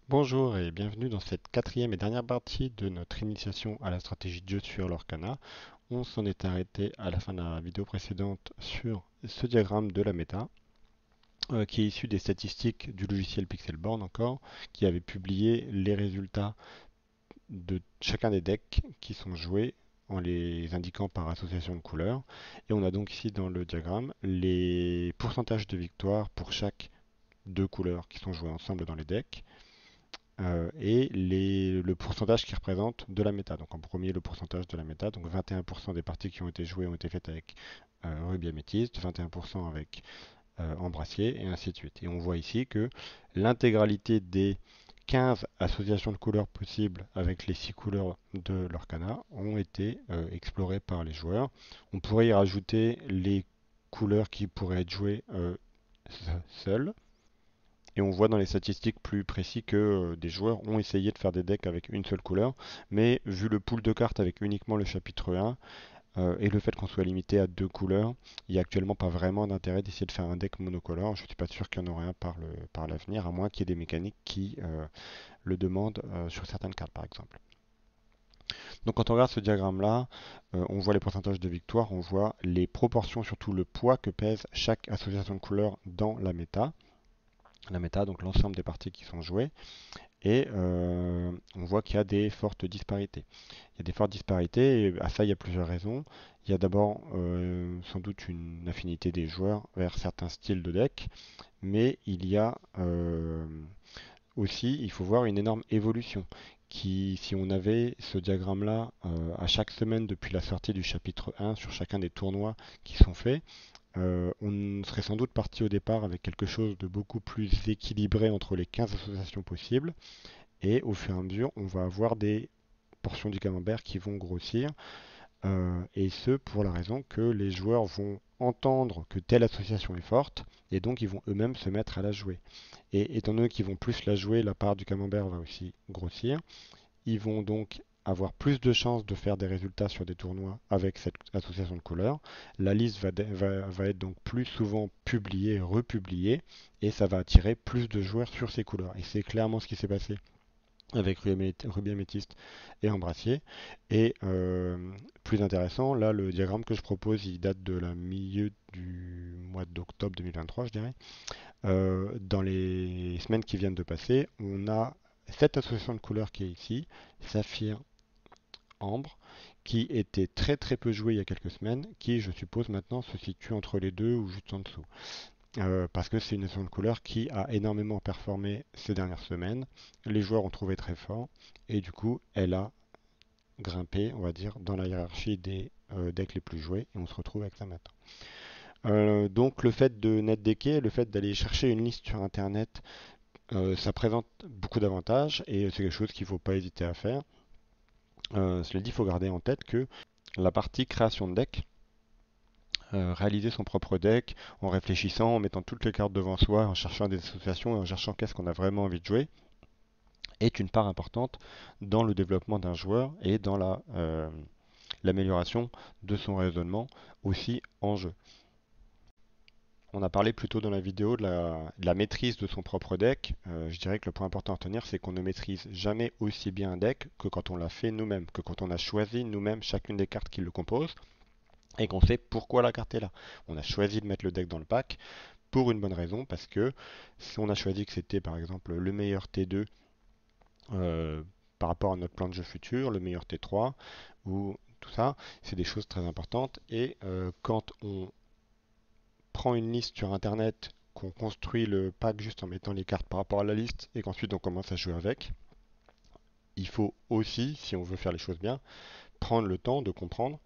Bonjour et bienvenue dans cette quatrième et dernière partie de notre initiation à la stratégie de jeu sur Lorcana. On s'en est arrêté à la fin de la vidéo précédente sur ce diagramme de la méta, qui est issu des statistiques du logiciel Pixelborn encore, qui avait publié les résultats de chacun des decks qui sont joués en les indiquant par association de couleurs. Et on a donc ici dans le diagramme les pourcentages de victoire pour chaque deux couleurs qui sont jouées ensemble dans les decks. Le pourcentage qui représente de la méta. Donc en premier, le pourcentage de la méta. Donc 21% des parties qui ont été jouées ont été faites avec rubis améthyste, 21% avec embrassier, et ainsi de suite. Et on voit ici que l'intégralité des 15 associations de couleurs possibles avec les 6 couleurs de l'Orcana ont été explorées par les joueurs. On pourrait y rajouter les couleurs qui pourraient être jouées seules. Et on voit dans les statistiques plus précis que des joueurs ont essayé de faire des decks avec une seule couleur, mais vu le pool de cartes avec uniquement le chapitre 1 et le fait qu'on soit limité à deux couleurs, il n'y a actuellement pas vraiment d'intérêt d'essayer de faire un deck monocolore. Je ne suis pas sûr qu'il y en aurait un par l'avenir, à moins qu'il y ait des mécaniques qui le demandent sur certaines cartes par exemple. Donc quand on regarde ce diagramme-là, on voit les pourcentages de victoire, on voit les proportions, surtout le poids que pèse chaque association de couleurs dans la méta. La méta, donc l'ensemble des parties qui sont jouées. Et on voit qu'il y a des fortes disparités. Il y a des fortes disparités, et à ça il y a plusieurs raisons. Il y a d'abord sans doute une affinité des joueurs vers certains styles de deck, mais il y a aussi, il faut voir une énorme évolution. Si on avait ce diagramme-là à chaque semaine depuis la sortie du chapitre 1 sur chacun des tournois qui sont faits, on serait sans doute parti au départ avec quelque chose de beaucoup plus équilibré entre les 15 associations possibles. Et au fur et à mesure, on va avoir des portions du camembert qui vont grossir. Et ce, pour la raison que les joueurs vont entendre que telle association est forte, et donc ils vont eux-mêmes se mettre à la jouer. Et étant donné qu'ils vont plus la jouer, la part du camembert va aussi grossir. Ils vont donc avoir plus de chances de faire des résultats sur des tournois avec cette association de couleurs. La liste va être donc plus souvent publiée, republiée, et ça va attirer plus de joueurs sur ces couleurs. Et c'est clairement ce qui s'est passé avec rubis améthyste et embrassier. Et plus intéressant, là le diagramme que je propose, il date de la milieu du mois d'octobre 2023, je dirais. Dans les semaines qui viennent de passer, on a cette association de couleurs qui est ici, saphir, ambre, qui était très très peu jouée il y a quelques semaines, qui je suppose maintenant se situe entre les deux ou juste en dessous. Parce que c'est une notion de couleur qui a énormément performé ces dernières semaines. Les joueurs ont trouvé très fort et du coup, elle a grimpé, on va dire, dans la hiérarchie des decks les plus joués et on se retrouve avec ça maintenant. Donc le fait de net decker, le fait d'aller chercher une liste sur internet, ça présente beaucoup d'avantages et c'est quelque chose qu'il ne faut pas hésiter à faire. Cela dit, il faut garder en tête que la partie création de deck, réaliser son propre deck en réfléchissant, en mettant toutes les cartes devant soi, en cherchant des associations et en cherchant qu'est-ce qu'on a vraiment envie de jouer, est une part importante dans le développement d'un joueur et dans l'amélioration de son raisonnement aussi en jeu. On a parlé plus tôt dans la vidéo de la maîtrise de son propre deck. Je dirais que le point important à retenir, c'est qu'on ne maîtrise jamais aussi bien un deck que quand on l'a fait nous-mêmes, que quand on a choisi nous-mêmes chacune des cartes qui le composent et qu'on sait pourquoi la carte est là. On a choisi de mettre le deck dans le pack pour une bonne raison, parce que si on a choisi que c'était par exemple le meilleur T2 euh, par rapport à notre plan de jeu futur, le meilleur T3, ou tout ça, c'est des choses très importantes. Et quand on prend une liste sur Internet, qu'on construit le pack juste en mettant les cartes par rapport à la liste, et qu'ensuite on commence à jouer avec, il faut aussi, si on veut faire les choses bien, prendre le temps de comprendre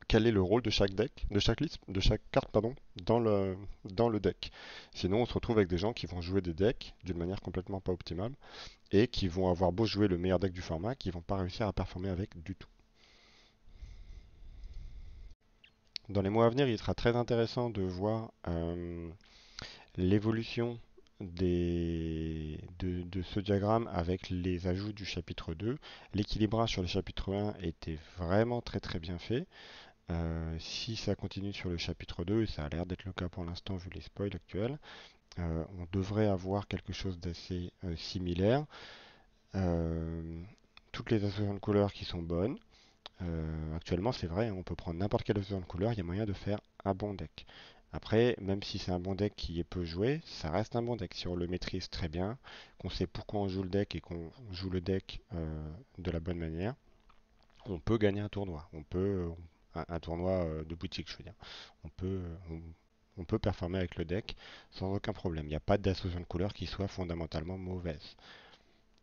quel est le rôle de chaque deck, de chaque liste, de chaque carte, pardon, dans le deck. Sinon, on se retrouve avec des gens qui vont jouer des decks d'une manière complètement pas optimale et qui vont avoir beau jouer le meilleur deck du format, qui vont pas réussir à performer avec du tout. Dans les mois à venir, il sera très intéressant de voir l'évolution de ce diagramme avec les ajouts du chapitre 2. L'équilibrage sur le chapitre 1 était vraiment très très bien fait. Si ça continue sur le chapitre 2, et ça a l'air d'être le cas pour l'instant vu les spoils actuels, on devrait avoir quelque chose d'assez similaire. Euh, Toutes les associations de couleurs qui sont bonnes. Actuellement, c'est vrai, on peut prendre n'importe quelle association de couleurs, il y a moyen de faire un bon deck. Après, même si c'est un bon deck qui est peu joué, ça reste un bon deck. Si on le maîtrise très bien, qu'on sait pourquoi on joue le deck et qu'on joue le deck de la bonne manière, on peut gagner un tournoi. Un tournoi de boutique, je veux dire. On peut, on peut performer avec le deck sans aucun problème. Il n'y a pas d'association de couleurs qui soit fondamentalement mauvaise.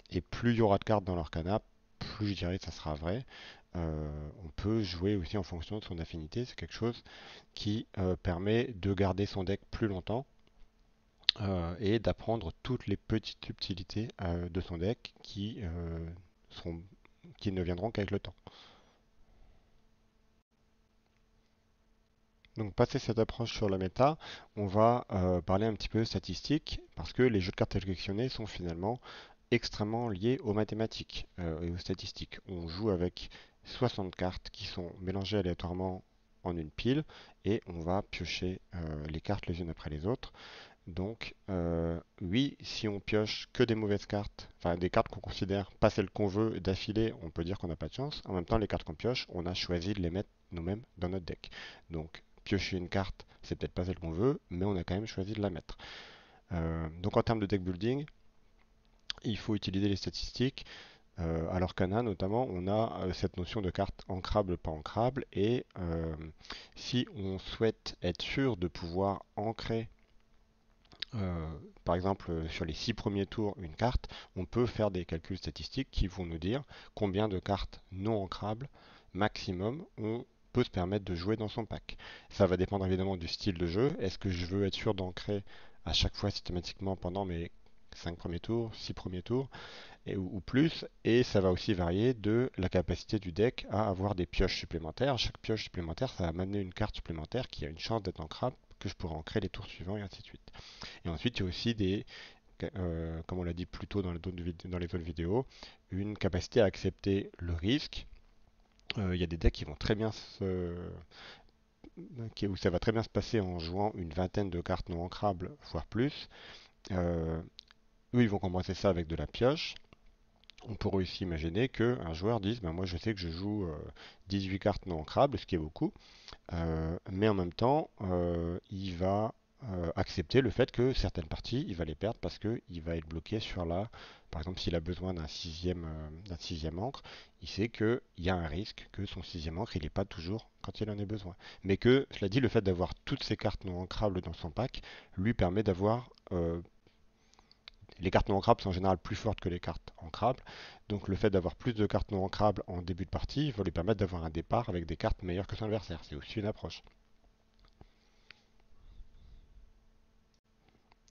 Et plus il y aura de cartes dans l'arcana, plus je dirais que ça sera vrai. On peut jouer aussi en fonction de son affinité. C'est quelque chose qui permet de garder son deck plus longtemps et d'apprendre toutes les petites subtilités de son deck seront, qui ne viendront qu'avec le temps. Donc, passer cette approche sur la méta, on va parler un petit peu statistiques parce que les jeux de cartes sélectionnés sont finalement extrêmement liés aux mathématiques et aux statistiques. On joue avec 60 cartes qui sont mélangées aléatoirement en une pile et on va piocher les cartes les unes après les autres. Donc, oui, si on pioche que des mauvaises cartes, enfin des cartes qu'on considère pas celles qu'on veut d'affilée, on peut dire qu'on n'a pas de chance. En même temps, les cartes qu'on pioche, on a choisi de les mettre nous-mêmes dans notre deck. Donc, piocher une carte, c'est peut-être pas celle qu'on veut, mais on a quand même choisi de la mettre. Donc, en termes de deck building, il faut utiliser les statistiques. À l'Arcana, notamment, on a cette notion de carte ancrable, pas ancrable, et si on souhaite être sûr de pouvoir ancrer par exemple, sur les 6 premiers tours, une carte, on peut faire des calculs statistiques qui vont nous dire combien de cartes non ancrables maximum on peut se permettre de jouer dans son pack. Ça va dépendre évidemment du style de jeu. Est-ce que je veux être sûr d'ancrer à chaque fois systématiquement pendant mes 5 premiers tours, 6 premiers tours ou plus, et ça va aussi varier de la capacité du deck à avoir des pioches supplémentaires. Chaque pioche supplémentaire, ça va m'amener une carte supplémentaire qui a une chance d'être ancrable que je pourrai ancrer les tours suivants et ainsi de suite. Et ensuite, il y a aussi comme on l'a dit plus tôt dans les autres vidéos, une capacité à accepter le risque. Il y a des decks qui vont très bien où ça va très bien se passer en jouant une vingtaine de cartes non ancrables, voire plus. Euh, Eux, ils vont compenser ça avec de la pioche. On pourrait aussi imaginer qu'un joueur dise, ben moi je sais que je joue 18 cartes non ancrables, ce qui est beaucoup, mais en même temps, il va accepter le fait que certaines parties, il va les perdre parce qu'il va être bloqué sur par exemple, s'il a besoin d'un sixième encre, il sait qu'il y a un risque que son sixième encre, il n'est pas toujours quand il en a besoin. Mais que, cela dit, le fait d'avoir toutes ces cartes non ancrables dans son pack lui permet d'avoir les cartes non ancrables sont en général plus fortes que les cartes ancrables. Donc le fait d'avoir plus de cartes non ancrables en début de partie va lui permettre d'avoir un départ avec des cartes meilleures que son adversaire. C'est aussi une approche.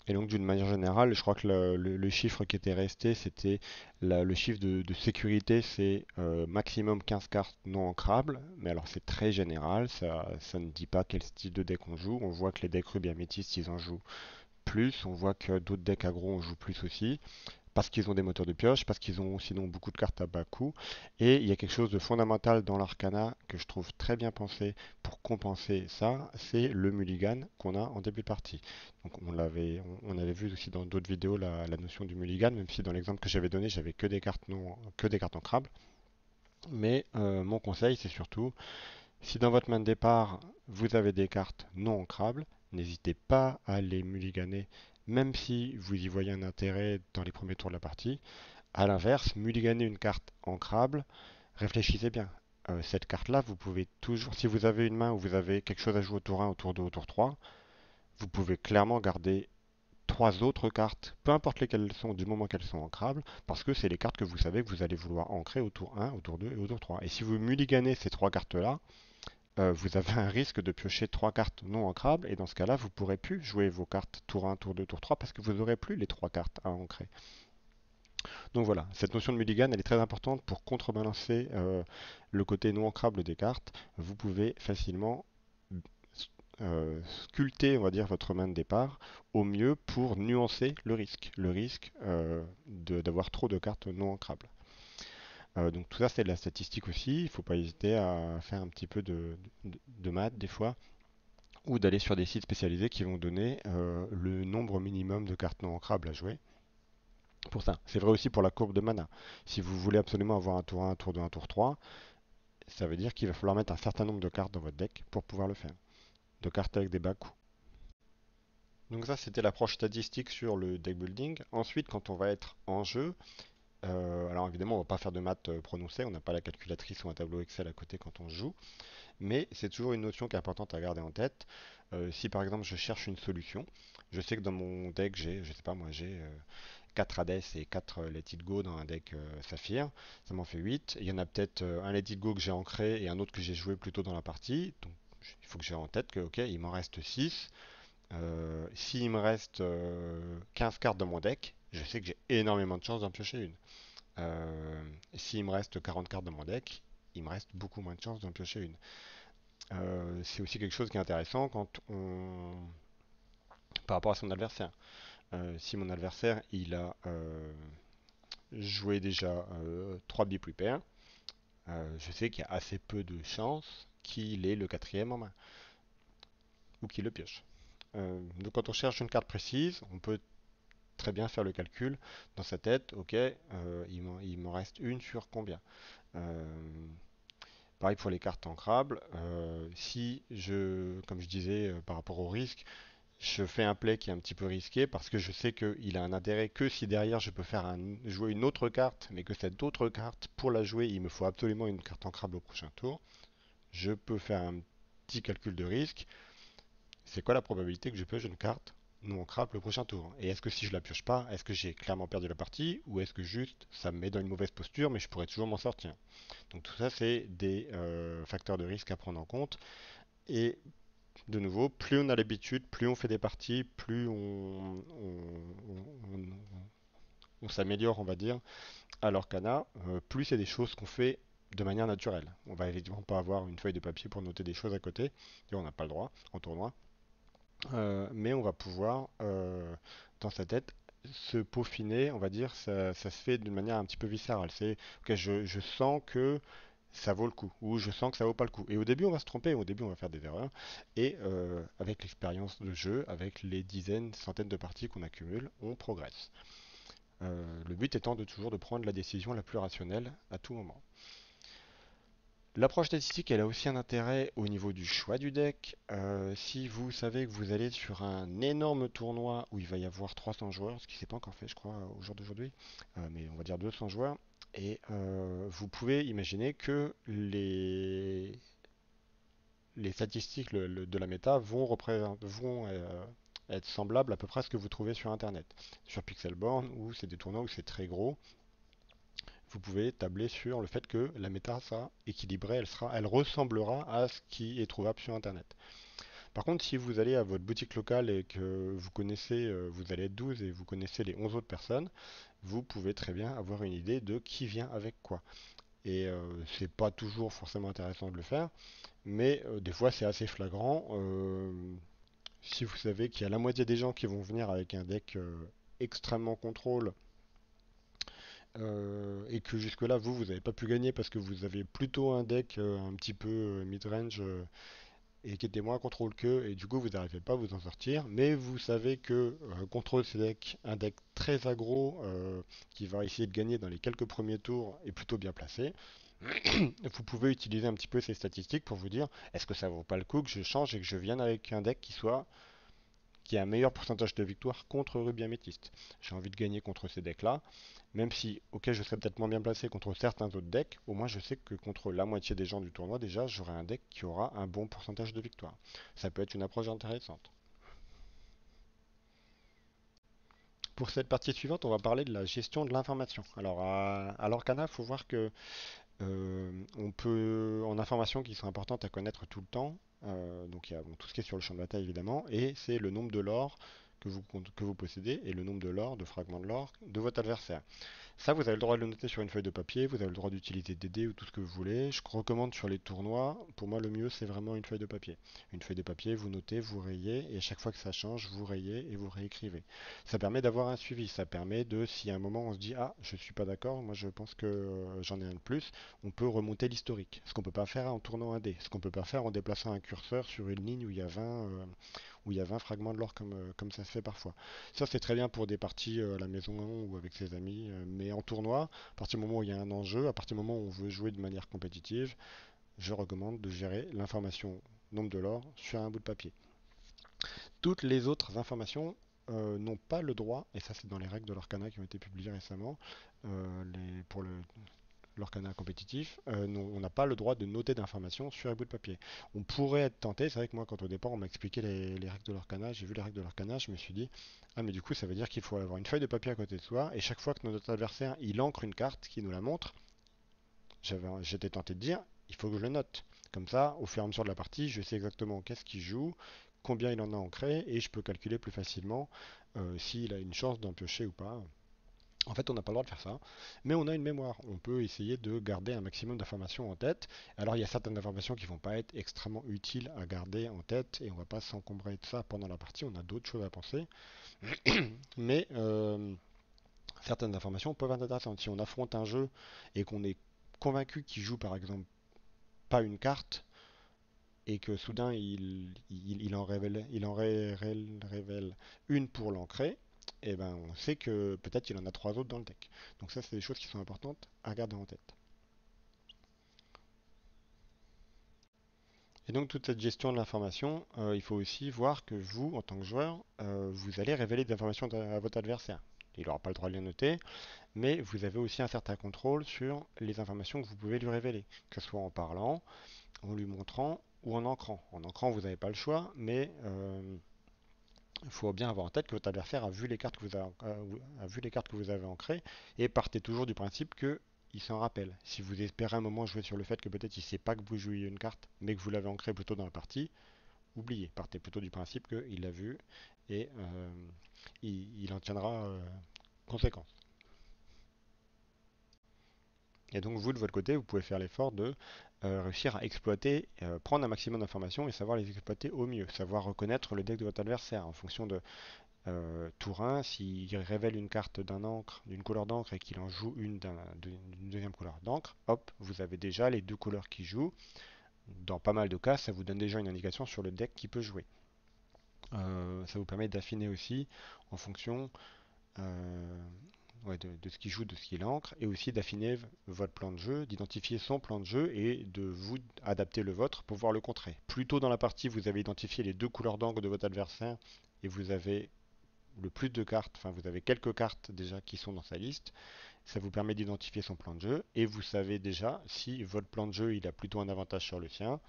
Et donc d'une manière générale, je crois que le chiffre qui était resté, c'était le chiffre de sécurité, c'est maximum 15 cartes non ancrables. Mais alors c'est très général, ça ne dit pas quel style de deck on joue. On voit que les decks Ruby Amethyst, ils en jouent plus. On voit que d'autres decks aggro en jouent plus aussi. Parce qu'ils ont des moteurs de pioche, parce qu'ils ont sinon beaucoup de cartes à bas coût. Et il y a quelque chose de fondamental dans l'arcana que je trouve très bien pensé pour compenser ça, c'est le mulligan qu'on a en début de partie. Donc on avait vu aussi dans d'autres vidéos la notion du mulligan, même si dans l'exemple que j'avais donné, j'avais que des cartes non, que des cartes ancrables. Mais mon conseil, c'est surtout, si dans votre main de départ, vous avez des cartes non ancrables, n'hésitez pas à les mulliganer, même si vous y voyez un intérêt dans les premiers tours de la partie. A l'inverse, mulliganer une carte ancrable, réfléchissez bien. Cette carte-là, vous pouvez toujours, si vous avez une main où vous avez quelque chose à jouer au tour 1, au tour 2, au tour 3, vous pouvez clairement garder trois autres cartes, peu importe lesquelles elles sont, du moment qu'elles sont ancrables, parce que c'est les cartes que vous savez que vous allez vouloir ancrer au tour 1, au tour 2 et au tour 3. Et si vous mulliganez ces trois cartes-là, vous avez un risque de piocher trois cartes non ancrables, et dans ce cas-là, vous ne pourrez plus jouer vos cartes tour 1, tour 2, tour 3, parce que vous n'aurez plus les trois cartes à ancrer. Donc voilà, cette notion de mulligan, elle est très importante pour contrebalancer le côté non ancrable des cartes. Vous pouvez facilement sculpter, on va dire, votre main de départ au mieux pour nuancer le risque d'avoir trop de cartes non ancrables. Donc tout ça, c'est de la statistique aussi. Il ne faut pas hésiter à faire un petit peu de maths des fois ou d'aller sur des sites spécialisés qui vont donner le nombre minimum de cartes non ancrables à jouer. Pour ça, c'est vrai aussi pour la courbe de mana. Si vous voulez absolument avoir un tour 1, un tour 2, un tour 3, ça veut dire qu'il va falloir mettre un certain nombre de cartes dans votre deck pour pouvoir le faire. De cartes avec des bas coûts. Donc ça, c'était l'approche statistique sur le deck building. Ensuite, quand on va être en jeu, alors évidemment, on ne va pas faire de maths prononcées, on n'a pas la calculatrice ou un tableau Excel à côté quand on joue, mais c'est toujours une notion qui est importante à garder en tête. Si par exemple je cherche une solution, je sais que dans mon deck j'ai, je sais pas moi, j'ai 4 Hades et 4 Let It Go dans un deck Saphir, ça m'en fait 8. Il y en a peut-être un Let It Go que j'ai ancré et un autre que j'ai joué plus tôt dans la partie, donc il faut que j'ai en tête que ok, il m'en reste 6. S'il me reste 15 cartes dans mon deck, je sais que j'ai énormément de chances d'en piocher une. S'il me reste 40 cartes dans mon deck, il me reste beaucoup moins de chances d'en piocher une. C'est aussi quelque chose qui est intéressant par rapport à son adversaire. Si mon adversaire il a joué déjà 3 Be Prepare, je sais qu'il y a assez peu de chances qu'il ait le quatrième en main ou qu'il le pioche. Donc quand on cherche une carte précise, on peut très bien faire le calcul dans sa tête. Ok, il m'en reste une sur combien. Pareil pour les cartes ancrables. Si je, comme je disais, par rapport au risque, je fais un play qui est un petit peu risqué parce que je sais qu'il a un intérêt que si derrière je peux faire jouer une autre carte, mais que cette autre carte, pour la jouer, il me faut absolument une carte ancrable au prochain tour. Je peux faire un petit calcul de risque. C'est quoi la probabilité que je pioche une carte non ancrable le prochain tour? Et est-ce que si je la pioche pas, est-ce que j'ai clairement perdu la partie ou est-ce que juste ça me met dans une mauvaise posture mais je pourrais toujours m'en sortir? Donc tout ça c'est des facteurs de risque à prendre en compte. Et de nouveau, plus on a l'habitude, plus on fait des parties, plus on s'améliore, on va dire, à l'Orcana, plus c'est des choses qu'on fait de manière naturelle. On va évidemment pas avoir une feuille de papier pour noter des choses à côté, et on n'a pas le droit en tournoi. Mais on va pouvoir, dans sa tête, se peaufiner, on va dire, ça se fait d'une manière un petit peu viscérale. C'est, ok, je sens que ça vaut le coup, ou je sens que ça vaut pas le coup. Et au début, on va se tromper, au début, on va faire des erreurs. Et avec l'expérience de jeu, avec les dizaines, centaines de parties qu'on accumule, on progresse. Le but étant de toujours de prendre la décision la plus rationnelle à tout moment. L'approche statistique, elle a aussi un intérêt au niveau du choix du deck. Si vous savez que vous allez sur un énorme tournoi où il va y avoir 300 joueurs, ce qui s'est pas encore fait, je crois, au jour d'aujourd'hui, mais on va dire 200 joueurs, et vous pouvez imaginer que les statistiques de la méta vont être semblables à peu près à ce que vous trouvez sur Internet. Sur Pixelborn, où c'est des tournois où c'est très gros, vous pouvez tabler sur le fait que la méta sera équilibrée, elle ressemblera à ce qui est trouvable sur Internet. Par contre, si vous allez à votre boutique locale et que vous connaissez, vous allez être 12 et vous connaissez les 11 autres personnes, vous pouvez très bien avoir une idée de qui vient avec quoi. Et c'est pas toujours forcément intéressant de le faire, mais des fois c'est assez flagrant. Si vous savez qu'il y a la moitié des gens qui vont venir avec un deck extrêmement contrôle et que jusque-là, vous n'avez pas pu gagner parce que vous avez plutôt un deck un petit peu mid-range et qui était moins contrôle qu'eux, et du coup, vous n'arrivez pas à vous en sortir. Mais vous savez que contrôle ces decks, un deck très aggro qui va essayer de gagner dans les quelques premiers tours est plutôt bien placé. Vous pouvez utiliser un petit peu ces statistiques pour vous dire est-ce que ça vaut pas le coup que je change et que je vienne avec un deck qui a un meilleur pourcentage de victoire contre Ruby Améthyste. J'ai envie de gagner contre ces decks-là, même si, ok, je serais peut-être moins bien placé contre certains autres decks, au moins je sais que contre la moitié des gens du tournoi, déjà, j'aurai un deck qui aura un bon pourcentage de victoire. Ça peut être une approche intéressante. Pour cette partie suivante, on va parler de la gestion de l'information. Alors, à l'Orcana, il faut voir que on peut, en informations qui sont importantes à connaître tout le temps, donc il y a bon, tout ce qui est sur le champ de bataille évidemment, et c'est le nombre de l'or que vous possédez et le nombre de l'or, de fragments de l'or de votre adversaire. Ça, vous avez le droit de le noter sur une feuille de papier, vous avez le droit d'utiliser des dés ou tout ce que vous voulez. Je recommande sur les tournois, pour moi le mieux c'est vraiment une feuille de papier. Une feuille de papier, vous notez, vous rayez, et à chaque fois que ça change, vous rayez et vous réécrivez. Ça permet d'avoir un suivi, ça permet de, si à un moment on se dit ah je suis pas d'accord, moi je pense que j'en ai un de plus, on peut remonter l'historique. Ce qu'on peut pas faire en tournant un dé, ce qu'on peut pas faire en déplaçant un curseur sur une ligne où il y a 20 fragments de l'or comme ça se fait parfois. Ça, c'est très bien pour des parties à la maison ou avec ses amis, mais en tournoi, à partir du moment où il y a un enjeu, à partir du moment où on veut jouer de manière compétitive, je recommande de gérer l'information nombre de l'or sur un bout de papier. Toutes les autres informations n'ont pas le droit, et ça c'est dans les règles de l'Orcana qui ont été publiées récemment, pour l'Orcana compétitif, on n'a pas le droit de noter d'informations sur un bout de papier. On pourrait être tenté, c'est vrai que moi quand au départ on m'a expliqué les règles de l'Orcana, j'ai vu les règles de l'Orcana, je me suis dit, ah mais du coup ça veut dire qu'il faut avoir une feuille de papier à côté de soi, et chaque fois que notre adversaire il ancre une carte qui nous la montre, j'étais tenté de dire, il faut que je le note. Comme ça, au fur et à mesure de la partie, je sais exactement qu'est-ce qu'il joue, combien il en a ancré, et je peux calculer plus facilement s'il a une chance d'en piocher ou pas. En fait, on n'a pas le droit de faire ça, mais on a une mémoire. On peut essayer de garder un maximum d'informations en tête. Alors, il y a certaines informations qui ne vont pas être extrêmement utiles à garder en tête, et on ne va pas s'encombrer de ça pendant la partie. On a d'autres choses à penser. Mais certaines informations peuvent être intéressantes. Si on affronte un jeu et qu'on est convaincu qu'il joue, par exemple, pas une carte, et que soudain il en révèle une pour l'ancrer, et ben on sait que peut-être il en a trois autres dans le deck. Donc ça c'est des choses qui sont importantes à garder en tête. Et donc toute cette gestion de l'information, il faut aussi voir que vous, en tant que joueur, vous allez révéler des informations à votre adversaire. Il n'aura pas le droit de les noter, mais vous avez aussi un certain contrôle sur les informations que vous pouvez lui révéler, que ce soit en parlant, en lui montrant ou en ancrant. En ancrant, vous n'avez pas le choix, mais il faut bien avoir en tête que votre adversaire a vu les cartes que vous avez ancrées et partez toujours du principe que il s'en rappelle. Si vous espérez un moment jouer sur le fait que peut-être il ne sait pas que vous jouiez une carte, mais que vous l'avez ancrée plutôt dans la partie, oubliez. Partez plutôt du principe qu'il l'a vu et il en tiendra conséquence. Et donc vous, de votre côté, vous pouvez faire l'effort de réussir à exploiter, prendre un maximum d'informations et savoir les exploiter au mieux. Savoir reconnaître le deck de votre adversaire en fonction de tour 1, s'il révèle une carte d'un encre, d'une couleur d'encre et qu'il en joue une d'une deuxième couleur d'encre, hop, vous avez déjà les deux couleurs qui jouent. Dans pas mal de cas, ça vous donne déjà une indication sur le deck qui peut jouer. Ça vous permet d'affiner aussi en fonction ouais, de ce qu'il joue, de ce qu'il ancre, et aussi d'affiner votre plan de jeu, d'identifier son plan de jeu et de vous adapter le vôtre pour pouvoir le contrer. Plus tôt dans la partie, vous avez identifié les deux couleurs d'encre de votre adversaire et vous avez le plus de cartes, enfin vous avez quelques cartes déjà qui sont dans sa liste, ça vous permet d'identifier son plan de jeu et vous savez déjà si votre plan de jeu il a plutôt un avantage sur le sien,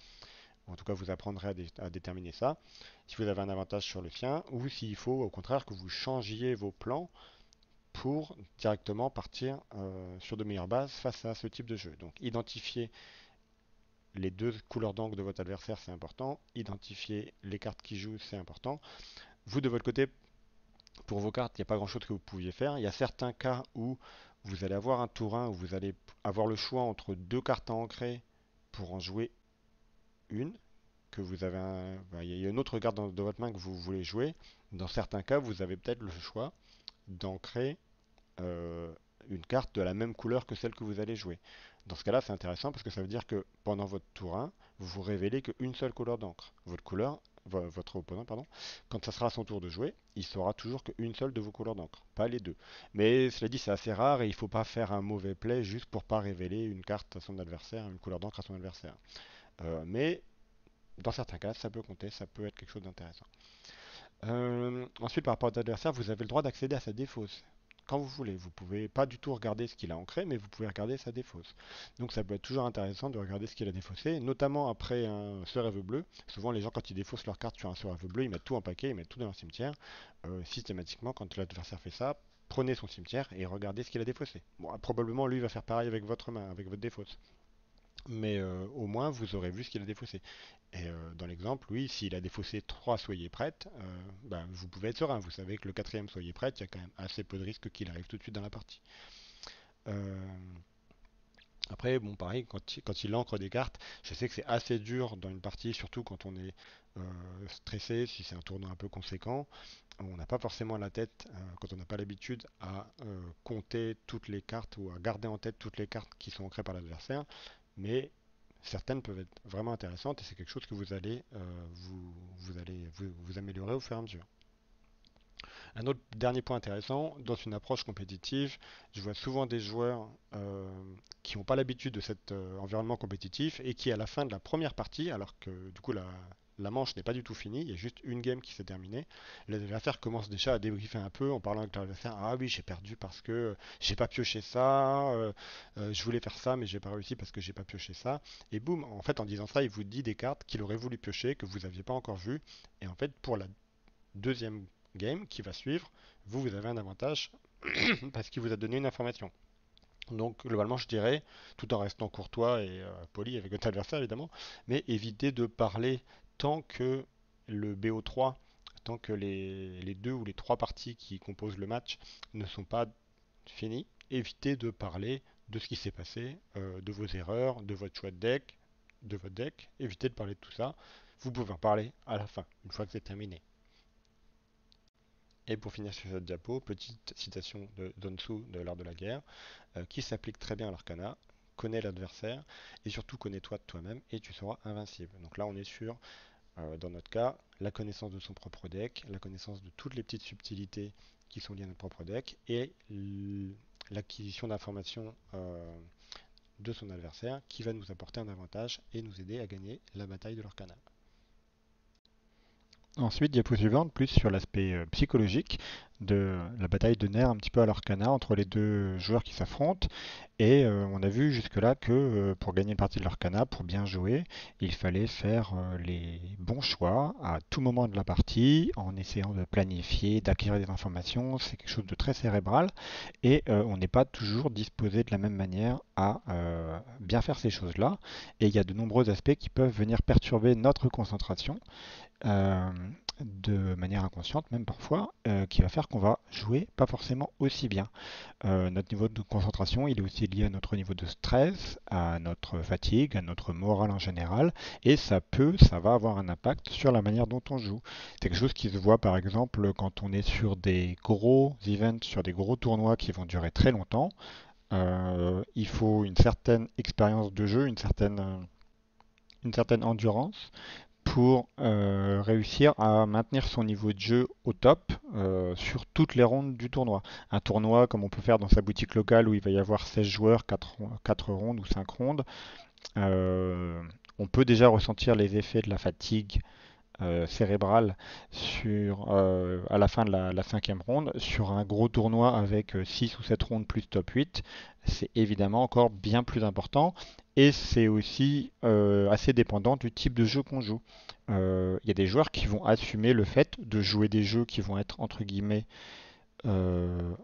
en tout cas vous apprendrez à déterminer ça, si vous avez un avantage sur le sien ou s'il faut au contraire que vous changiez vos plans pour directement partir sur de meilleures bases face à ce type de jeu. Donc identifier les deux couleurs d'encre de votre adversaire c'est important, identifier les cartes qui jouent c'est important. Vous de votre côté, pour vos cartes, il n'y a pas grand-chose que vous pouviez faire. Il y a certains cas où vous allez avoir un tour 1 où vous allez avoir le choix entre deux cartes à ancrer pour en jouer une, que vous avez il y a une autre carte dans votre main que vous voulez jouer. Dans certains cas, vous avez peut-être le choix d'ancrer euh, une carte de la même couleur que celle que vous allez jouer. Dans ce cas-là, c'est intéressant parce que ça veut dire que pendant votre tour 1, vous vous révélez qu'une seule couleur d'encre. Votre opponent, pardon, quand ça sera son tour de jouer, il saura toujours qu'une seule de vos couleurs d'encre, pas les deux. Mais cela dit, c'est assez rare et il ne faut pas faire un mauvais play juste pour pas révéler une carte à son adversaire, une couleur d'encre à son adversaire. Mais dans certains cas, ça peut compter, ça peut être quelque chose d'intéressant. Ensuite, par rapport à l'adversaire, vous avez le droit d'accéder à sa défausse. Quand vous voulez, vous pouvez pas du tout regarder ce qu'il a ancré, mais vous pouvez regarder sa défausse. Donc ça peut être toujours intéressant de regarder ce qu'il a défaussé, notamment après un sœur rêve bleu. Souvent les gens quand ils défaussent leur carte sur un sœur rêve bleu, ils mettent tout en paquet, ils mettent tout dans leur cimetière. Systématiquement, quand l'adversaire fait ça, prenez son cimetière et regardez ce qu'il a défaussé. Bon, probablement lui va faire pareil avec votre main, avec votre défausse. Mais au moins vous aurez vu ce qu'il a défaussé. Et dans l'exemple, oui, s'il a défaussé 3 soyez prête, ben, vous pouvez être serein. Vous savez que le quatrième soyez prête, il y a quand même assez peu de risques qu'il arrive tout de suite dans la partie. Euh, Après, bon, pareil, quand il ancre des cartes, je sais que c'est assez dur dans une partie, surtout quand on est stressé, si c'est un tournoi un peu conséquent. On n'a pas forcément la tête, quand on n'a pas l'habitude, à compter toutes les cartes ou à garder en tête toutes les cartes qui sont ancrées par l'adversaire. Mais certaines peuvent être vraiment intéressantes et c'est quelque chose que vous allez vous améliorer au fur et à mesure. Un autre dernier point intéressant, dans une approche compétitive, je vois souvent des joueurs qui n'ont pas l'habitude de cet environnement compétitif et qui, à la fin de la première partie, alors que du coup la manche n'est pas du tout finie, il y a juste une game qui s'est terminée, l'adversaire commence déjà à débriefer un peu en parlant avec l'adversaire. Ah oui, j'ai perdu parce que j'ai pas pioché ça, je voulais faire ça, mais j'ai pas réussi parce que j'ai pas pioché ça. Et boum, en fait, en disant ça, il vous dit des cartes qu'il aurait voulu piocher, que vous n'aviez pas encore vues. Et en fait, pour la deuxième game qui va suivre, vous avez un avantage parce qu'il vous a donné une information. Donc globalement, je dirais, tout en restant courtois et poli avec votre adversaire évidemment, mais évitez de parler tant que le BO3, tant que les deux ou les trois parties qui composent le match ne sont pas finies. Évitez de parler de ce qui s'est passé, de vos erreurs, de votre choix de votre deck. Évitez de parler de tout ça. Vous pouvez en parler à la fin, une fois que c'est terminé. Et pour finir sur cette diapo, petite citation de Sun Tzu de l'art de la guerre, qui s'applique très bien à l'arcana, connais l'adversaire et surtout connais-toi de toi-même et tu seras invincible. Donc là on est sur, dans notre cas, la connaissance de son propre deck, la connaissance de toutes les petites subtilités qui sont liées à notre propre deck et l'acquisition d'informations de son adversaire qui va nous apporter un avantage et nous aider à gagner la bataille de l'arcana. Ensuite, diapo suivante, plus sur l'aspect psychologique de la bataille de nerfs un petit peu à l'arcana entre les deux joueurs qui s'affrontent. Et on a vu jusque-là que pour gagner une partie de l'arcana, pour bien jouer, il fallait faire les bons choix à tout moment de la partie, en essayant de planifier, d'acquérir des informations. C'est quelque chose de très cérébral et on n'est pas toujours disposé de la même manière à bien faire ces choses-là. Et il y a de nombreux aspects qui peuvent venir perturber notre concentration euh, de manière inconsciente, même parfois, qui va faire qu'on va jouer pas forcément aussi bien. Notre niveau de concentration, il est aussi lié à notre niveau de stress, à notre fatigue, à notre morale en général, et ça va avoir un impact sur la manière dont on joue. C'est quelque chose qui se voit par exemple quand on est sur des gros events, sur des gros tournois qui vont durer très longtemps. Il faut une certaine expérience de jeu, une certaine endurance pour réussir à maintenir son niveau de jeu au top sur toutes les rondes du tournoi. Un tournoi comme on peut faire dans sa boutique locale où il va y avoir 16 joueurs, 4 rondes ou 5 rondes, euh, on peut déjà ressentir les effets de la fatigue cérébrale à la fin de la cinquième ronde. Sur un gros tournoi avec 6 ou 7 rondes plus top 8, c'est évidemment encore bien plus important et c'est aussi assez dépendant du type de jeu qu'on joue. Il y a des joueurs qui vont assumer le fait de jouer des jeux qui vont être entre guillemets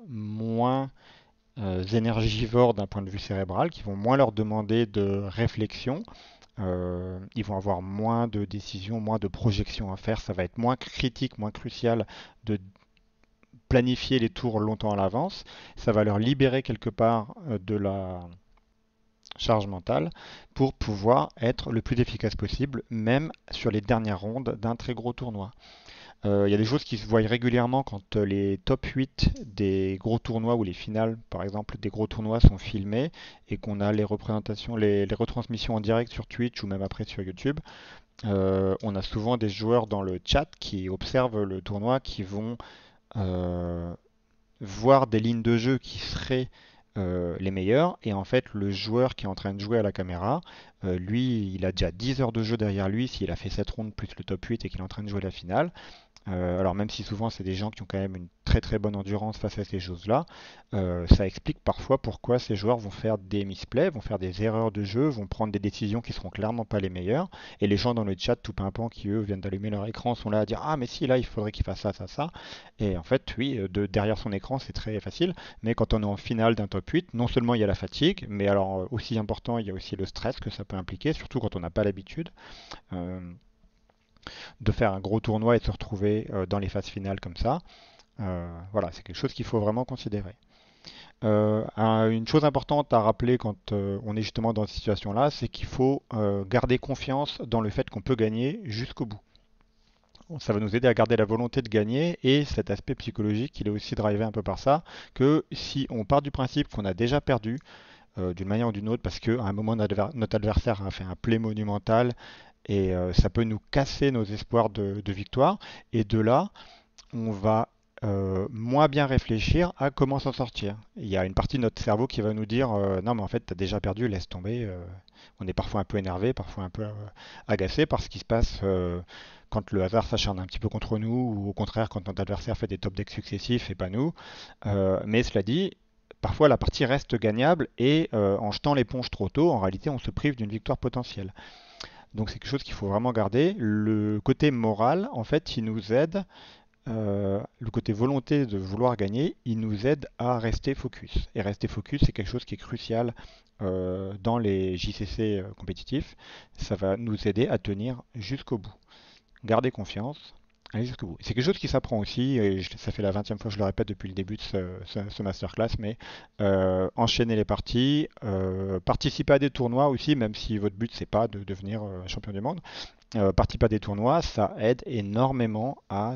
moins énergivores d'un point de vue cérébral, qui vont moins leur demander de réflexion. Ils vont avoir moins de décisions, moins de projections à faire. Ça va être moins critique, moins crucial de planifier les tours longtemps à l'avance. Ça va leur libérer quelque part de la charge mentale pour pouvoir être le plus efficace possible, même sur les dernières rondes d'un très gros tournoi. Il y a des choses qui se voient régulièrement quand les top 8 des gros tournois ou les finales, par exemple, des gros tournois sont filmés et qu'on a les représentations, les retransmissions en direct sur Twitch ou même après sur YouTube. On a souvent des joueurs dans le chat qui observent le tournoi qui vont euh, voir des lignes de jeu qui seraient les meilleures et en fait le joueur qui est en train de jouer à la caméra, lui il a déjà 10 heures de jeu derrière lui s'il a fait 7 rondes plus le top 8 et qu'il est en train de jouer la finale. Alors même si souvent c'est des gens qui ont quand même une très très bonne endurance face à ces choses-là, ça explique parfois pourquoi ces joueurs vont faire des misplays, vont faire des erreurs de jeu, vont prendre des décisions qui seront clairement pas les meilleures. Et les gens dans le chat tout pimpant qui eux viennent d'allumer leur écran sont là à dire ah mais si là il faudrait qu'il fasse ça ça ça. Et en fait oui derrière son écran c'est très facile, mais quand on est en finale d'un top 8, non seulement il y a la fatigue, mais alors aussi important il y a aussi le stress que ça peut impliquer, surtout quand on n'a pas l'habitude. Euh, de faire un gros tournoi et de se retrouver dans les phases finales comme ça. Voilà, c'est quelque chose qu'il faut vraiment considérer. Une chose importante à rappeler quand on est justement dans cette situation-là, c'est qu'il faut garder confiance dans le fait qu'on peut gagner jusqu'au bout. Ça va nous aider à garder la volonté de gagner et cet aspect psychologique, il est aussi drivé un peu par ça, que si on part du principe qu'on a déjà perdu d'une manière ou d'une autre, parce qu'à un moment notre adversaire a fait un play monumental et ça peut nous casser nos espoirs de victoire, et de là, on va moins bien réfléchir à comment s'en sortir. Il y a une partie de notre cerveau qui va nous dire non mais en fait tu as déjà perdu, laisse tomber. On est parfois un peu énervé, parfois un peu agacé par ce qui se passe quand le hasard s'acharne un petit peu contre nous, ou au contraire quand notre adversaire fait des top decks successifs et pas nous. Mais cela dit, parfois la partie reste gagnable, et en jetant l'éponge trop tôt, en réalité on se prive d'une victoire potentielle. Donc c'est quelque chose qu'il faut vraiment garder. Le côté moral, en fait, il nous aide, le côté volonté de vouloir gagner, il nous aide à rester focus. Et rester focus, c'est quelque chose qui est crucial dans les JCC compétitifs. Ça va nous aider à tenir jusqu'au bout. Garder confiance, aller jusqu'au bout. C'est quelque chose qui s'apprend aussi, et ça fait la 20e fois que je le répète depuis le début de ce masterclass, mais enchaîner les parties, participer à des tournois aussi, même si votre but c'est pas de devenir champion du monde. Participer à des tournois, ça aide énormément à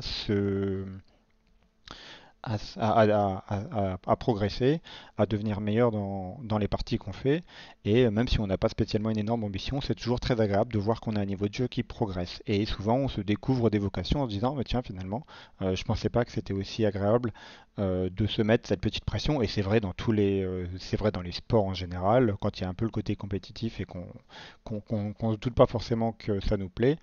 progresser, à devenir meilleur dans les parties qu'on fait. Et même si on n'a pas spécialement une énorme ambition, c'est toujours très agréable de voir qu'on a un niveau de jeu qui progresse. Et souvent, on se découvre des vocations en se disant, mais tiens, finalement, je pensais pas que c'était aussi agréable de se mettre cette petite pression. Et c'est vrai dans c'est vrai dans les sports en général, quand il y a un peu le côté compétitif et qu'on ne doute pas forcément que ça nous plaît.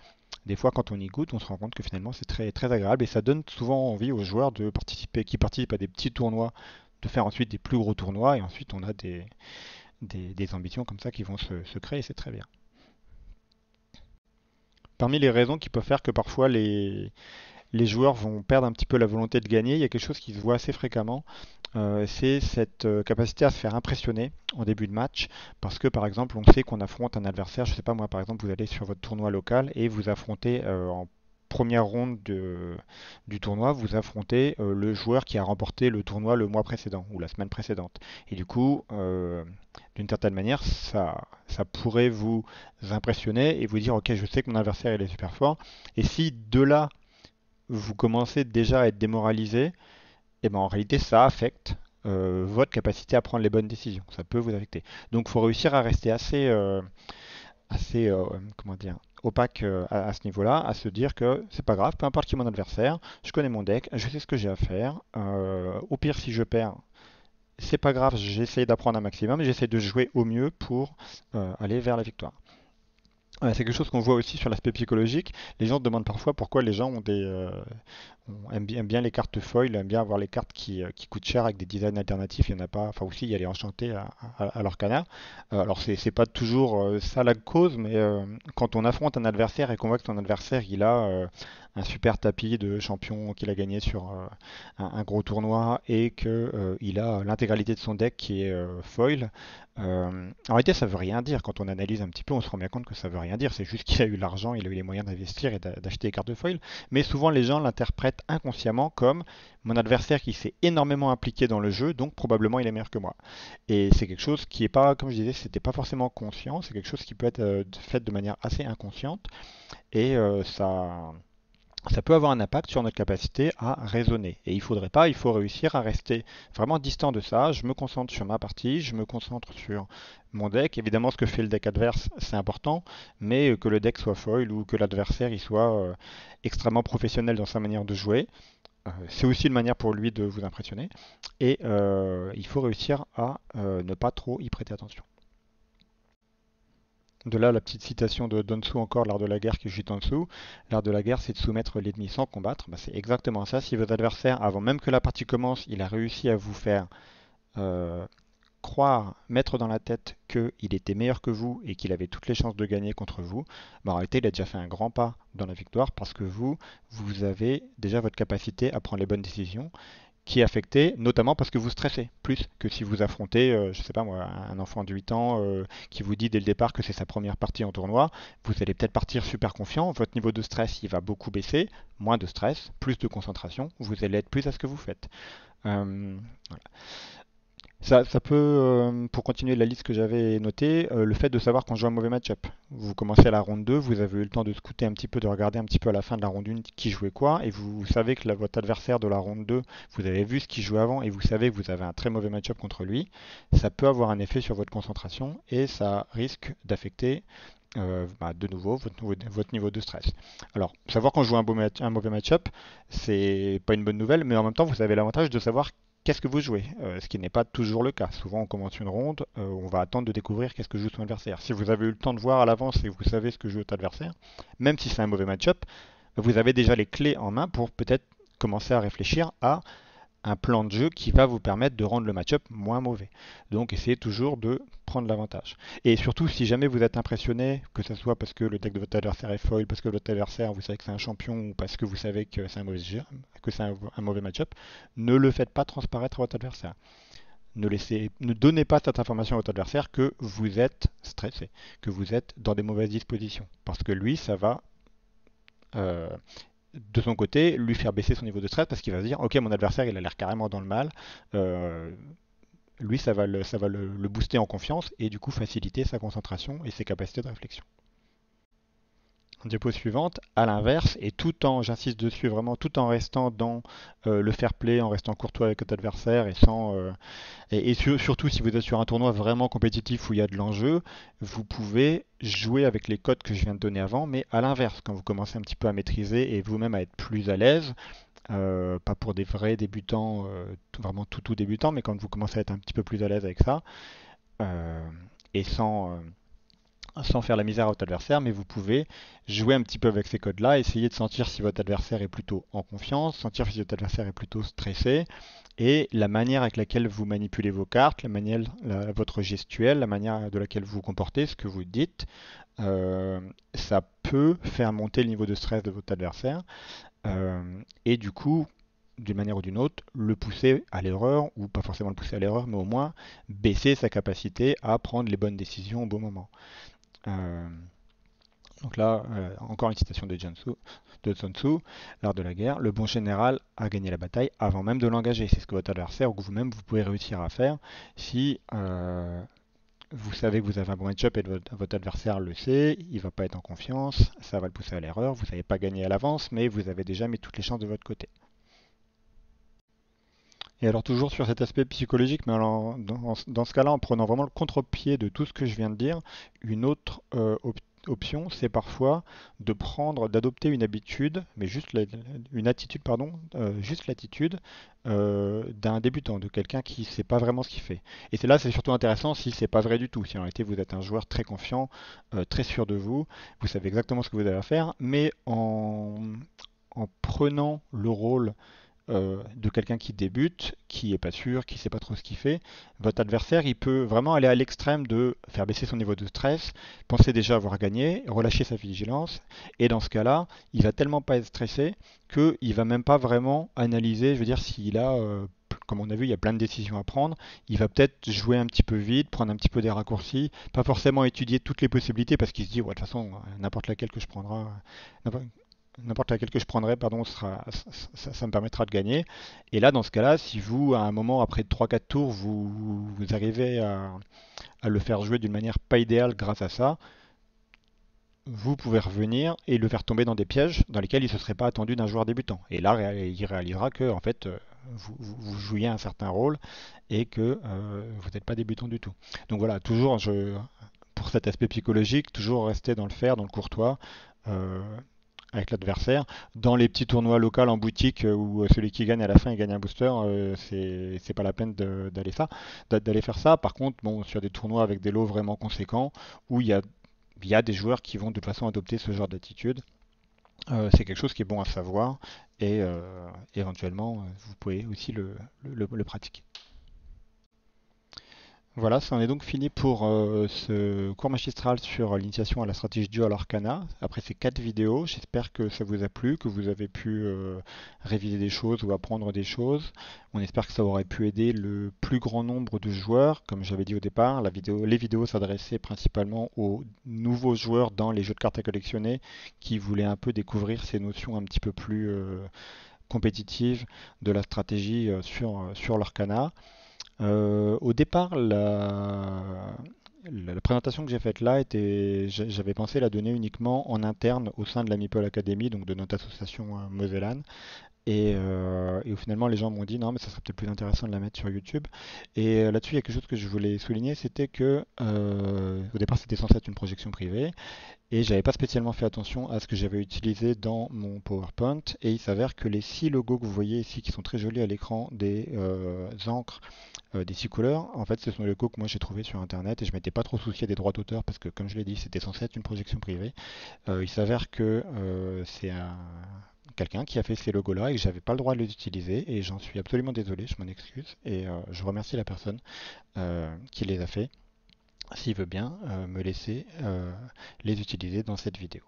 Des fois, quand on y goûte, on se rend compte que finalement c'est très, très agréable, et ça donne souvent envie aux joueurs qui participent à des petits tournois, de faire ensuite des plus gros tournois, et ensuite on a des ambitions comme ça qui vont se créer, et c'est très bien. Parmi les raisons qui peuvent faire que parfois les joueurs vont perdre un petit peu la volonté de gagner, il y a quelque chose qui se voit assez fréquemment, c'est cette capacité à se faire impressionner en début de match, parce que par exemple on sait qu'on affronte un adversaire, je sais pas moi, par exemple vous allez sur votre tournoi local et vous affrontez en première ronde du tournoi, vous affrontez le joueur qui a remporté le tournoi le mois précédent ou la semaine précédente. Et du coup, d'une certaine manière, ça pourrait vous impressionner et vous dire ok, je sais que mon adversaire il est super fort. Et si de là vous commencez déjà à être démoralisé, et ben en réalité, ça affecte votre capacité à prendre les bonnes décisions. Ça peut vous affecter. Donc, il faut réussir à rester assez comment dire, opaque à ce niveau-là, à se dire que c'est pas grave, peu importe qui est mon adversaire, je connais mon deck, je sais ce que j'ai à faire. Au pire, si je perds, c'est pas grave, j'essaie d'apprendre un maximum, j'essaie de jouer au mieux pour aller vers la victoire. Ouais, c'est quelque chose qu'on voit aussi sur l'aspect psychologique. Les gens se demandent parfois pourquoi les gens aiment bien les cartes foil, aiment bien avoir les cartes qui coûtent cher avec des designs alternatifs. Il y en a pas. Enfin aussi, il y a les enchantés à leur canard. Alors c'est pas toujours ça la cause, mais quand on affronte un adversaire et qu'on voit que son adversaire il a un super tapis de champion qu'il a gagné sur un gros tournoi, et que il a l'intégralité de son deck qui est foil. En réalité, ça veut rien dire. Quand on analyse un petit peu, on se rend bien compte que ça veut rien dire. C'est juste qu'il a eu l'argent, il a eu les moyens d'investir et d'acheter des cartes de foil. Mais souvent, les gens l'interprètent inconsciemment comme mon adversaire qui s'est énormément impliqué dans le jeu, donc probablement il est meilleur que moi. Et c'est quelque chose qui est pas, comme je disais, c'était pas forcément conscient. C'est quelque chose qui peut être fait de manière assez inconsciente, et ça peut avoir un impact sur notre capacité à raisonner. Et il faudrait pas, il faut réussir à rester vraiment distant de ça. Je me concentre sur ma partie, je me concentre sur mon deck. Évidemment, ce que fait le deck adverse, c'est important, mais que le deck soit foil ou que l'adversaire il soit extrêmement professionnel dans sa manière de jouer, c'est aussi une manière pour lui de vous impressionner. Et il faut réussir à ne pas trop y prêter attention. De là la petite citation de Sun Tzu encore, l'art de la guerre qui est juste en dessous. L'art de la guerre, c'est de soumettre l'ennemi sans combattre. Bah, c'est exactement ça. Si votre adversaire, avant même que la partie commence, il a réussi à vous faire euh, croire, mettre dans la tête qu'il était meilleur que vous et qu'il avait toutes les chances de gagner contre vous, bah, en réalité, il a déjà fait un grand pas dans la victoire, parce que vous avez déjà votre capacité à prendre les bonnes décisions, qui est affecté notamment parce que vous stressez, plus que si vous affrontez, je sais pas moi, un enfant de 8 ans qui vous dit dès le départ que c'est sa première partie en tournoi. Vous allez peut-être partir super confiant, votre niveau de stress il va beaucoup baisser, moins de stress, plus de concentration, vous allez être plus à ce que vous faites. Voilà. Ça peut, pour continuer la liste que j'avais notée, le fait de savoir quand joue un mauvais match-up. Vous commencez à la ronde 2, vous avez eu le temps de scouter un petit peu, de regarder un petit peu à la fin de la ronde 1 qui jouait quoi, et vous savez que votre adversaire de la ronde 2, vous avez vu ce qu'il jouait avant, et vous savez que vous avez un très mauvais match-up contre lui. Ça peut avoir un effet sur votre concentration, et ça risque d'affecter de nouveau votre niveau de stress. Alors, savoir quand joue un mauvais match-up, c'est pas une bonne nouvelle, mais en même temps, vous avez l'avantage de savoir qu'est-ce que vous jouez, ce qui n'est pas toujours le cas. Souvent, on commence une ronde, on va attendre de découvrir qu'est-ce que joue son adversaire. Si vous avez eu le temps de voir à l'avance et que vous savez ce que joue votre adversaire, même si c'est un mauvais match-up, vous avez déjà les clés en main pour peut-être commencer à réfléchir à un plan de jeu qui va vous permettre de rendre le match-up moins mauvais. Donc essayez toujours de prendre l'avantage. Et surtout, si jamais vous êtes impressionné, que ce soit parce que le deck de votre adversaire est foil, parce que votre adversaire, vous savez que c'est un champion, ou parce que vous savez que c'est un mauvais jeu, que c'est un mauvais match-up, ne le faites pas transparaître à votre adversaire. Ne donnez pas cette information à votre adversaire que vous êtes stressé, que vous êtes dans des mauvaises dispositions. Parce que lui, ça va euh, de son côté, lui faire baisser son niveau de stress parce qu'il va se dire, ok, mon adversaire, il a l'air carrément dans le mal. Euh, Lui, ça va le booster en confiance et du coup faciliter sa concentration et ses capacités de réflexion. Diapo suivante, à l'inverse, et tout en, j'insiste dessus vraiment, tout en restant dans le fair play, en restant courtois avec votre adversaire et sans, surtout si vous êtes sur un tournoi vraiment compétitif où il y a de l'enjeu, vous pouvez jouer avec les codes que je viens de donner avant, mais à l'inverse, quand vous commencez un petit peu à maîtriser et vous-même à être plus à l'aise, pas pour des vrais débutants, vraiment tout débutants, mais quand vous commencez à être un petit peu plus à l'aise avec ça, euh, et sans faire la misère à votre adversaire, mais vous pouvez jouer un petit peu avec ces codes-là, essayer de sentir si votre adversaire est plutôt en confiance, sentir si votre adversaire est plutôt stressé, et la manière avec laquelle vous manipulez vos cartes, votre gestuelle, la manière de laquelle vous vous comportez, ce que vous dites, ça peut faire monter le niveau de stress de votre adversaire, et du coup, d'une manière ou d'une autre, le pousser à l'erreur, ou pas forcément le pousser à l'erreur, mais au moins baisser sa capacité à prendre les bonnes décisions au bon moment. Euh, donc là, encore une citation de Sun Tzu, l'art de la guerre. Le bon général a gagné la bataille avant même de l'engager. C'est ce que votre adversaire ou que vous-même vous pouvez réussir à faire si vous savez que vous avez un bon match-up et votre adversaire le sait, il ne va pas être en confiance, ça va le pousser à l'erreur. Vous n'avez pas gagné à l'avance, mais vous avez déjà mis toutes les chances de votre côté. Et alors toujours sur cet aspect psychologique, mais alors, dans ce cas-là, en prenant vraiment le contre-pied de tout ce que je viens de dire, une autre option, c'est parfois d'adopter une habitude, mais une attitude, pardon, juste l'attitude d'un débutant, de quelqu'un qui ne sait pas vraiment ce qu'il fait. Et c'est surtout intéressant si c'est pas vrai du tout. Si en réalité vous êtes un joueur très confiant, très sûr de vous, vous savez exactement ce que vous avez à faire, mais en prenant le rôle de quelqu'un qui débute, qui est pas sûr, qui sait pas trop ce qu'il fait, votre adversaire, il peut vraiment aller à l'extrême de faire baisser son niveau de stress, penser déjà avoir gagné, relâcher sa vigilance, et dans ce cas-là, il va tellement pas être stressé qu'il va même pas vraiment analyser, je veux dire, s'il a comme on a vu, il y a plein de décisions à prendre. Il va peut-être jouer un petit peu vite, prendre un petit peu des raccourcis, pas forcément étudier toutes les possibilités parce qu'il se dit, ouais, de toute façon, n'importe laquelle que je prendrai, n'importe laquelle que je prendrai, pardon, ça me permettra de gagner. Et là, dans ce cas-là, si vous, à un moment, après 3-4 tours, vous arrivez à le faire jouer d'une manière pas idéale grâce à ça, vous pouvez revenir et le faire tomber dans des pièges dans lesquels il ne se serait pas attendu d'un joueur débutant. Et là, il réalisera que en fait, vous jouiez un certain rôle et que vous n'êtes pas débutant du tout. Donc voilà, toujours pour cet aspect psychologique, toujours rester dans le faire, dans le courtois. euh, avec l'adversaire. Dans les petits tournois locaux en boutique où celui qui gagne à la fin il gagne un booster, c'est pas la peine d'aller faire ça. Par contre, bon, sur des tournois avec des lots vraiment conséquents où il y a des joueurs qui vont de toute façon adopter ce genre d'attitude, c'est quelque chose qui est bon à savoir et éventuellement vous pouvez aussi le pratiquer. Voilà, ça en est donc fini pour ce cours magistral sur l'initiation à la stratégie Dual Arcana. Après ces 4 vidéos, j'espère que ça vous a plu, que vous avez pu réviser des choses ou apprendre des choses. On espère que ça aurait pu aider le plus grand nombre de joueurs. Comme j'avais dit au départ, les vidéos s'adressaient principalement aux nouveaux joueurs dans les jeux de cartes à collectionner qui voulaient un peu découvrir ces notions un petit peu plus compétitives de la stratégie sur l'Arcana. Au départ, la présentation que j'ai faite là j'avais pensé la donner uniquement en interne au sein de la Meeple Academy, donc de notre association Mosellan. Et finalement, les gens m'ont dit non, mais ça serait peut-être plus intéressant de la mettre sur YouTube. Et là-dessus, il y a quelque chose que je voulais souligner, c'était que au départ, c'était censé être une projection privée. Et j'avais pas spécialement fait attention à ce que j'avais utilisé dans mon PowerPoint. Et il s'avère que les 6 logos que vous voyez ici, qui sont très jolis à l'écran, des encres, des 6 couleurs, en fait, ce sont les logos que moi j'ai trouvés sur Internet. Et je m'étais pas trop soucié des droits d'auteur parce que, comme je l'ai dit, c'était censé être une projection privée. Il s'avère que c'est quelqu'un qui a fait ces logos-là et que j'avais pas le droit de les utiliser. Et j'en suis absolument désolé, je m'en excuse. Et je remercie la personne qui les a fait s'il veut bien me laisser les utiliser dans cette vidéo.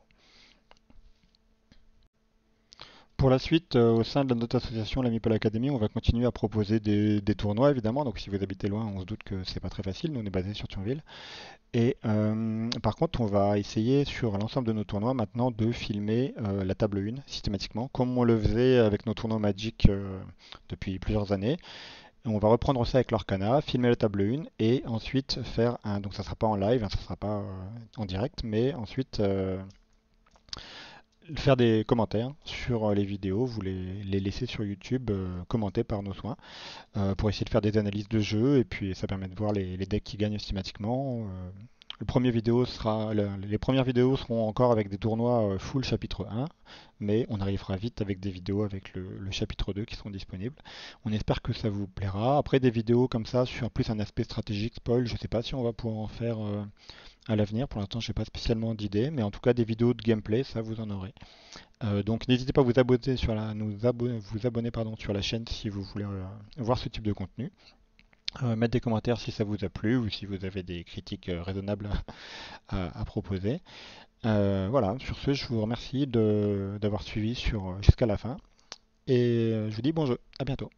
Pour la suite, au sein de notre association, la Meeple Academy, on va continuer à proposer des tournois évidemment. Donc si vous habitez loin, on se doute que c'est pas très facile. Nous, on est basé sur Thionville. Et par contre, on va essayer sur l'ensemble de nos tournois maintenant de filmer la table 1 systématiquement, comme on le faisait avec nos tournois Magic depuis plusieurs années. On va reprendre ça avec l'Orcana, filmer la table 1 et ensuite faire un. Donc ça sera pas en live, hein, ça sera pas en direct, mais ensuite faire des commentaires sur les vidéos, vous les laissez sur YouTube commentés par nos soins pour essayer de faire des analyses de jeu et puis ça permet de voir les decks qui gagnent systématiquement. Les premières vidéos seront encore avec des tournois full chapitre 1, mais on arrivera vite avec des vidéos avec le chapitre 2 qui seront disponibles. On espère que ça vous plaira. Après des vidéos comme ça sur plus un aspect stratégique, spoil, je ne sais pas si on va pouvoir en faire à l'avenir. Pour l'instant, je n'ai pas spécialement d'idée, mais en tout cas des vidéos de gameplay, ça vous en aurez. Donc n'hésitez pas à vous abonner vous abonner pardon, sur la chaîne si vous voulez voir ce type de contenu. Mettre des commentaires si ça vous a plu ou si vous avez des critiques raisonnables à proposer. Voilà, sur ce, je vous remercie d'avoir suivi jusqu'à la fin et je vous dis bon jeu, à bientôt.